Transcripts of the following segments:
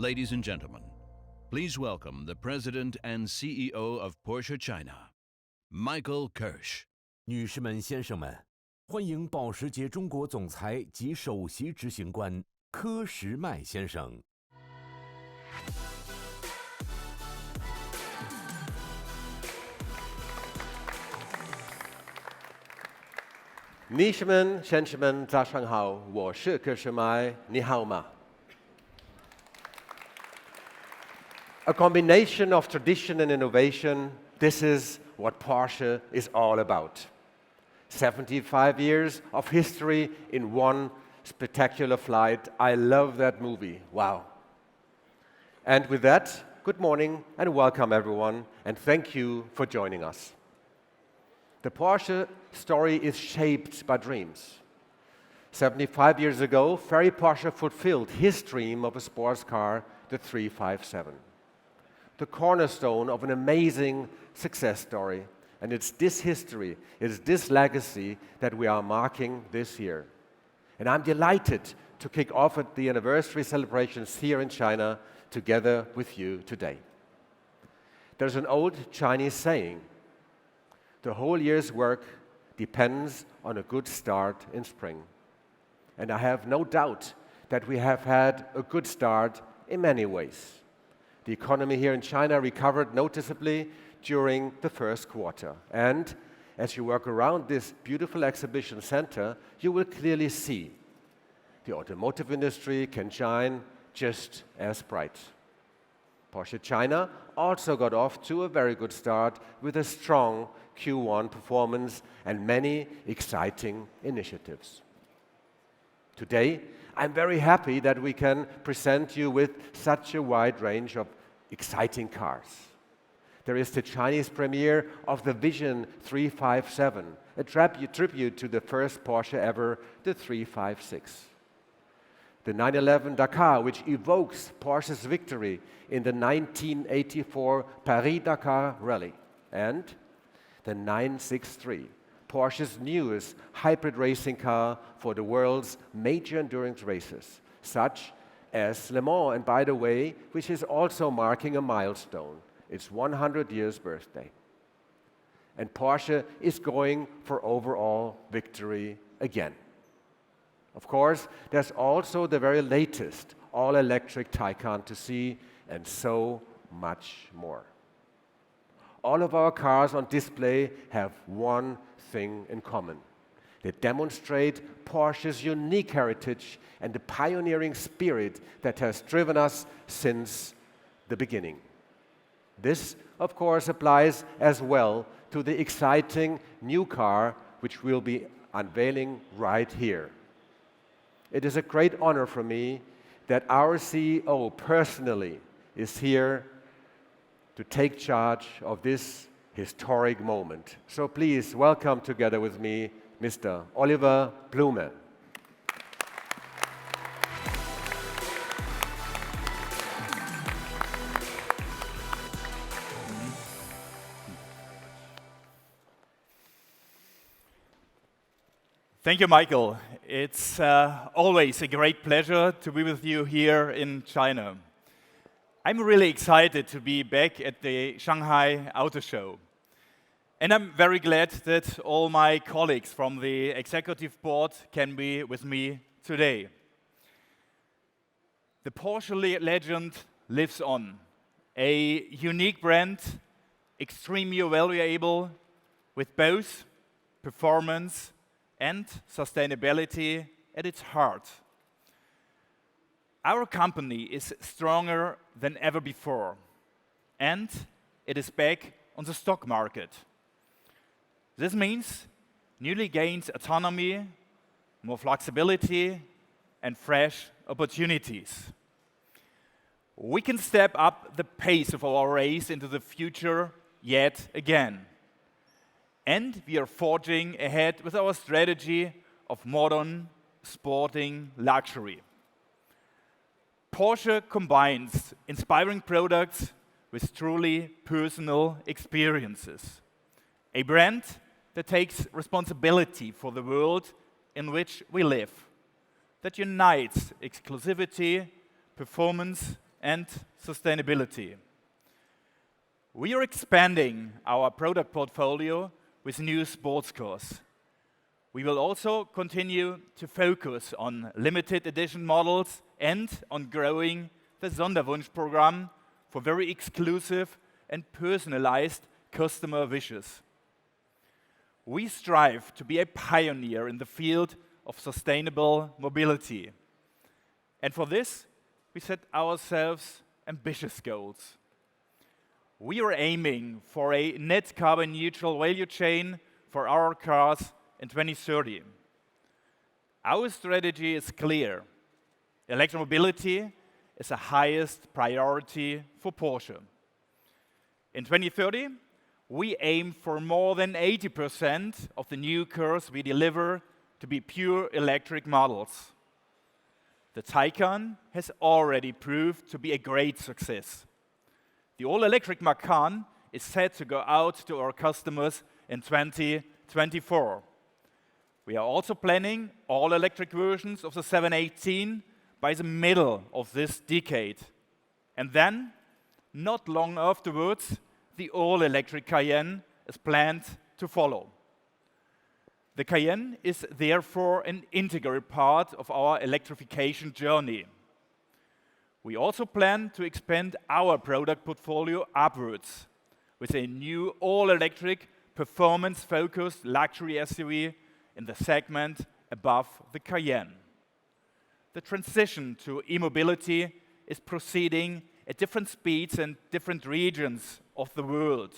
Ladies and gentlemen, please welcome the President and CEO of Porsche China, Michael Kirsch. 女士们、先生们，欢迎保时捷中国总裁及首席执行官柯时迈先生。女士们、先生们，早上好，我是柯时迈，你好吗？A combination of tradition and innovation, this is what Porsche is all about. 75 years of history in one spectacular flight. I love that movie. Wow. And with that, good morning and welcome everyone, and thank you for joining us. The Porsche story is shaped by dreams. 75 years ago, Ferry Porsche fulfilled his dream of a sports car, the 357. The cornerstone of an amazing success story. And it's this history, it's this legacy that we are marking this year. And I'm delighted to kick off at the anniversary celebrations here in China together with you today. There's an old Chinese saying, the whole year's work depends on a good start in spring. And I have no doubt that we have had a good start in many ways. The economy here in China recovered noticeably during the first quarter. And as you walk around this beautiful exhibition center, you will clearly see the automotive industry can shine just as bright. Porsche China also got off to a very good start with a strong Q1 performance and many exciting initiatives. Today, I'm very happy that we can present you with such a wide range of exciting cars. There is the Chinese premiere of the Vision 357, a tribute to the first Porsche ever, the 356. The 911 Dakar, which evokes Porsche's victory in the 1984 Paris-Dakar Rally. And the 963, Porsche's newest hybrid racing car for the world's major endurance races, such as Le Mans, and by the way, which is also marking a milestone, its 100 years birthday. And Porsche is going for overall victory again. Of course, there's also the very latest all-electric Taycan to see, and so much more. All of our cars on display have one thing in common. They demonstrate Porsche's unique heritage and the pioneering spirit that has driven us since the beginning. This, of course, applies as well to the exciting new car which we'll be unveiling right here. It is a great honor for me that our CEO personally is here to take charge of this historic moment. So please welcome together with me Mr. Oliver Blume. Thank you, Michael. It's always a great pleasure to be with you here in China. I'm really excited to be back at the Shanghai Auto Show. And I'm very glad that all my colleagues from the executive board can be with me today. The Porsche legend lives on. A unique brand, extremely valuable, with both performance and sustainability at its heart. Our company is stronger than ever before, and it is back on the stock market. This means newly gained autonomy, more flexibility, and fresh opportunities. We can step up the pace of our race into the future yet again. And we are forging ahead with our strategy of modern, sporting luxury. Porsche combines inspiring products with truly personal experiences. A brand that takes responsibility for the world in which we live, that unites exclusivity, performance, and sustainability. We are expanding our product portfolio with new sports cars. We will also continue to focus on limited edition models and on growing the Sonderwunsch program for very exclusive and personalized customer wishes. We strive to be a pioneer in the field of sustainable mobility. And for this, we set ourselves ambitious goals. We are aiming for a net carbon neutral value chain for our cars in 2030. Our strategy is clear. Electromobility is the highest priority for Porsche. In 2030, we aim for more than 80% of the new cars we deliver to be pure electric models. The Taycan has already proved to be a great success. The all-electric Macan is set to go out to our customers in 2024. We are also planning all-electric versions of the 718 by the middle of this decade. And then, not long afterwards, the all-electric Cayenne is planned to follow. The Cayenne is therefore an integral part of our electrification journey. We also plan to expand our product portfolio upwards with a new all-electric, performance-focused luxury SUV in the segment above the Cayenne. The transition to e-mobility is proceeding at different speeds in different regions of the world.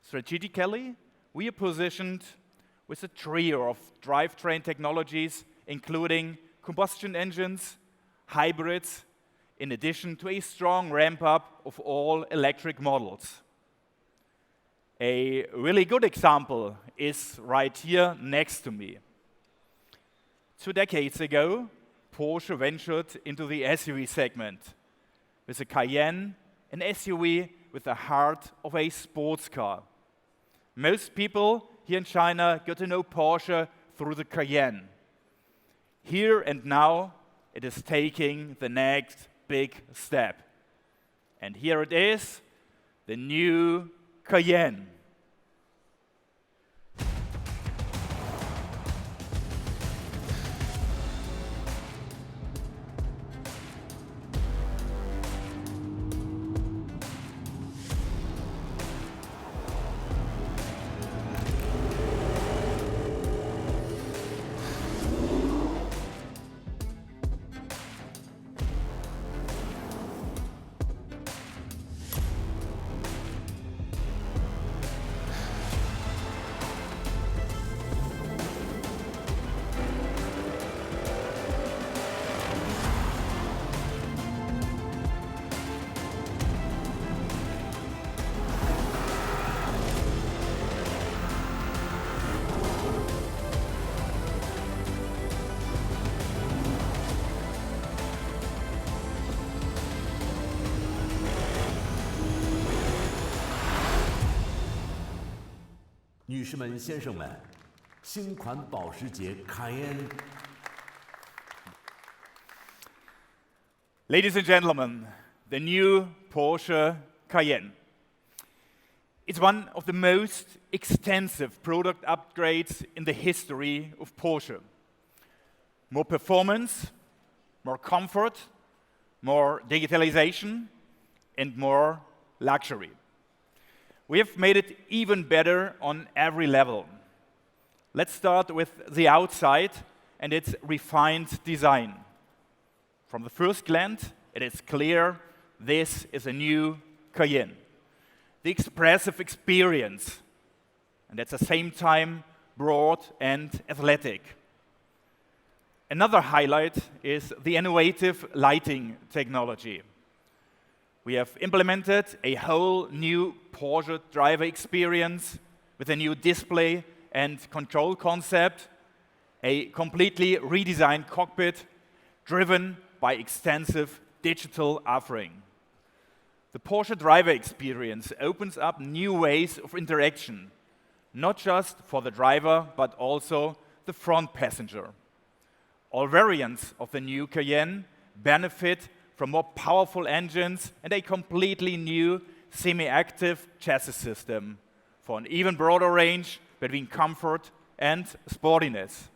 Strategically, we are positioned with a trio of drivetrain technologies, including combustion engines, hybrids, in addition to a strong ramp-up of all electric models. A really good example is right here next to me. 2 decades ago, Porsche ventured into the SUV segment with the Cayenne, an SUV with the heart of a sports car. Most people here in China got to know Porsche through the Cayenne. Here and now, it is taking the next big step. And here it is, the new Cayenne.女士们、先生们，新款保时捷 Cayenne。 Ladies and gentlemen, the new Porsche Cayenne. It's one of the most extensive product upgrades in the history of Porsche. More performance, more comfort, more digitalization, and more luxury. We have made it even better on every level. Let's start with the outside and its refined design. From the first glance, it is clear this is a new Cayenne. The expressive experience, and at the same time broad and athletic. Another highlight is the innovative lighting technology. We have implemented a whole new Porsche driver experience with a new display and control concept, a completely redesigned cockpit driven by extensive digital offering. The Porsche driver experience opens up new ways of interaction, not just for the driver, but also the front passenger. All variants of the new Cayenne benefit from more powerful engines and a completely new semi-active chassis system for an even broader range between comfort and sportiness.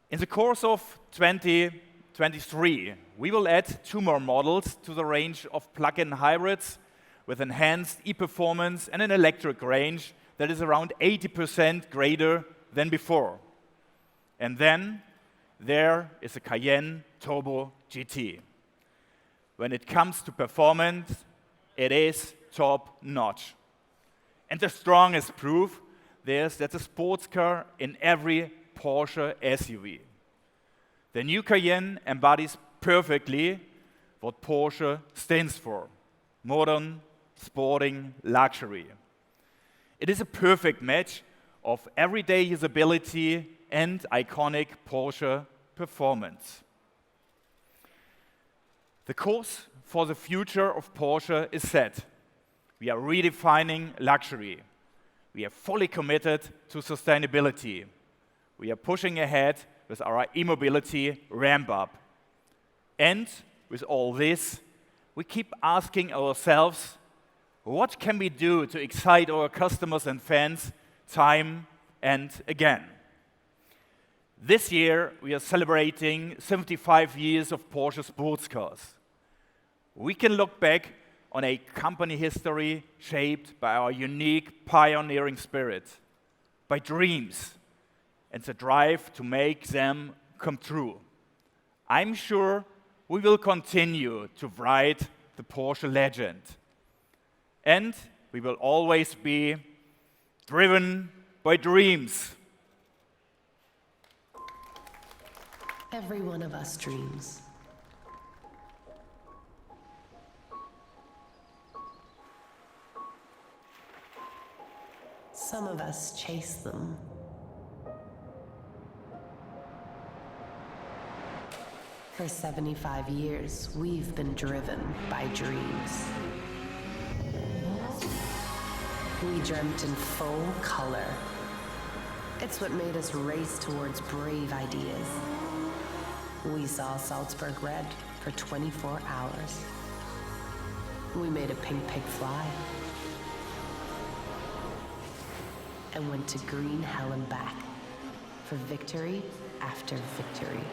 In the course of 2023, we will add 2 more models to the range of plug-in hybrids with enhanced e-performance and an electric range that is around 80% greater than before. And then there is a Cayenne Turbo GT. When it comes to performance, it is top-notch. And the strongest proof there's that a sports car in every Porsche SUV. The new Cayenne embodies perfectly what Porsche stands for: modern, sporting luxury. It is a perfect match of everyday usability and iconic Porsche performance. The course for the future of Porsche is set. We are redefining luxury. We are fully committed to sustainability. We are pushing ahead with our e-mobility ramp-up. And with all this, we keep asking ourselves, what can we do to excite our customers and fans time and again? This year, we are celebrating 75 years of Porsche sports cars. We can look back on a company history shaped by our unique pioneering spirit, by dreams, and the drive to make them come true. I'm sure we will continue to write the Porsche legend. And we will always be driven by dreams. Every one of us dreams. Some of us chase them. For 75 years, we've been driven by dreams. We dreamt in full color. It's what made us race towards brave ideas. We saw Salzburg red for 24 hours. We made a pink pig fly. And went to green hell and back for victory after victory.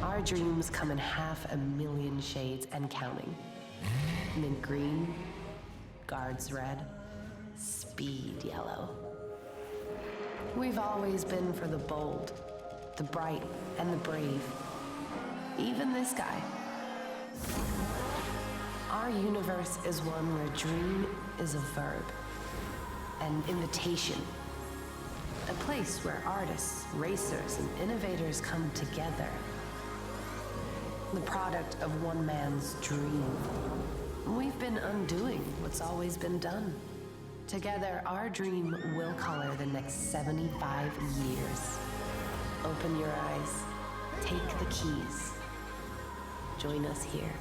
Our dreams come in 500,000 shades and counting. Mint green, guards red, speed yellow. We've always been for the bold, the bright, and the brave. Even this guy. Our universe is one where dream is a verb, an invitation. A place where artists, racers, and innovators come together. The product of one man's dream. We've been undoing what's always been done. Together, our dream will color the next 75 years. Open your eyes, take the keys. Join us here.